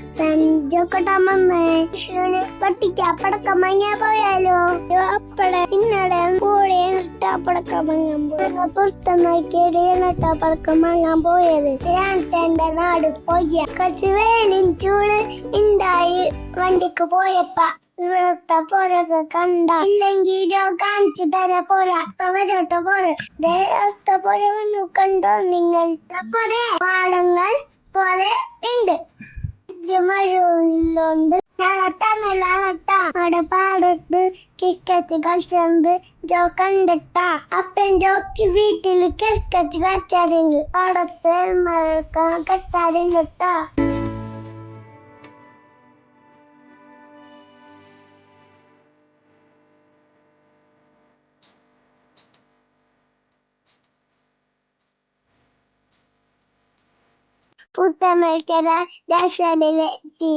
സഞ്ചോക്കട്ടാമന്ന് പട്ടിക്ക് അപ്പടക്കം വാങ്ങിയാ പോയാലോ അപ്പടെ ഇന്നടെ കൂടെ പടക്കം വാങ്ങാൻ പോയി പുറത്ത് നോക്കിയത് പടക്കം വാങ്ങാൻ പോയത് എന്റെ നാട് പോയ കുറച്ച് വേലും ചൂട് ഉണ്ടായി വണ്ടിക്ക് പോയപ്പ ഇവിടത്തെ പോരൊക്കെ കണ്ട ഇല്ലെങ്കിൽ കാണിച്ചു തരാ പോരാ വരോട്ട് പോരെ ദേവസ്ഥ പോലെ വന്നു കണ്ടോ നിങ്ങൾ കുറെ പാടങ്ങൾ പോലെ ഉണ്ട് മഴയുള്ളോണ്ട് അവിടെ പാടത്ത് കിക്കച്ച് കളിച്ചത് ജോ കണ്ടിട്ടാ അപ്പൻ ജോക്ക് വീട്ടില് കിക്കച്ച് കളിച്ചാറുണ്ട് പാടത്ത് കെട്ടാറുണ്ട് പുത്തമേക്കര ദശയിലെത്തി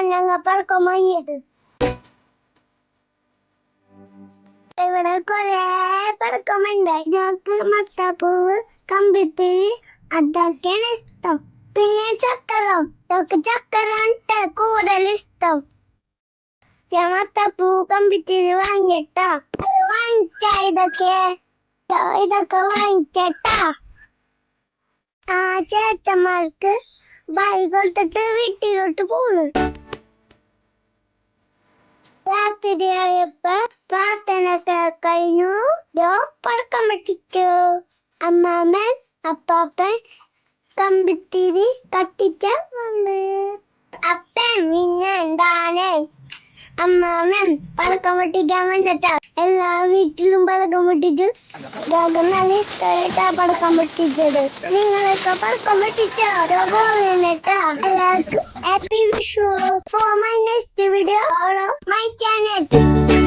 ഞങ്ങൾ പടക്കം വാങ്ങിയത് ഇവിടെ കൊറേ പടക്കമുണ്ട് ഞങ്ങൾക്ക് മത്താപ്പൂവ് കമ്പിത്തിരി അതൊക്കെയാണ് ഇഷ്ടം പിന്നെ ചക്കരം ചക്കര കൂടുതൽ ഇഷ്ടം മത്താപ്പൂ കമ്പിത്തിരി വാങ്ങിട്ടാ ഇതൊക്കെ വാങ്ങിച്ചേട്ടാ ആ ചേട്ടന്മാർക്ക് ബായി കൊടുത്തിട്ട് വീട്ടിലോട്ട് പോന്നു രാത്രിയായപ്പോ പ്രാർത്ഥന കഴിഞ്ഞു പടക്കം പൊട്ടിച്ചു അമ്മാമ്മൻ അപ്പാപ്പൻ കമ്പിത്തിരി കത്തിച്ച വന്ന് അപ്പൻ പിന്നെ എന്താണ് അമ്മാമ്മൻ പടക്കം പൊട്ടിക്കാൻ വന്നിട്ടാ എല്ലാ വീട്ടിലും പടക്കം പൊട്ടിച്ചു നല്ല ഇഷ്ടമായിട്ടാ പടക്കം പൊട്ടിച്ചത് നിങ്ങളൊക്കെ പടക്കം പൊട്ടിച്ചോ എല്ലാവർക്കും happy Vishu for my next video my channel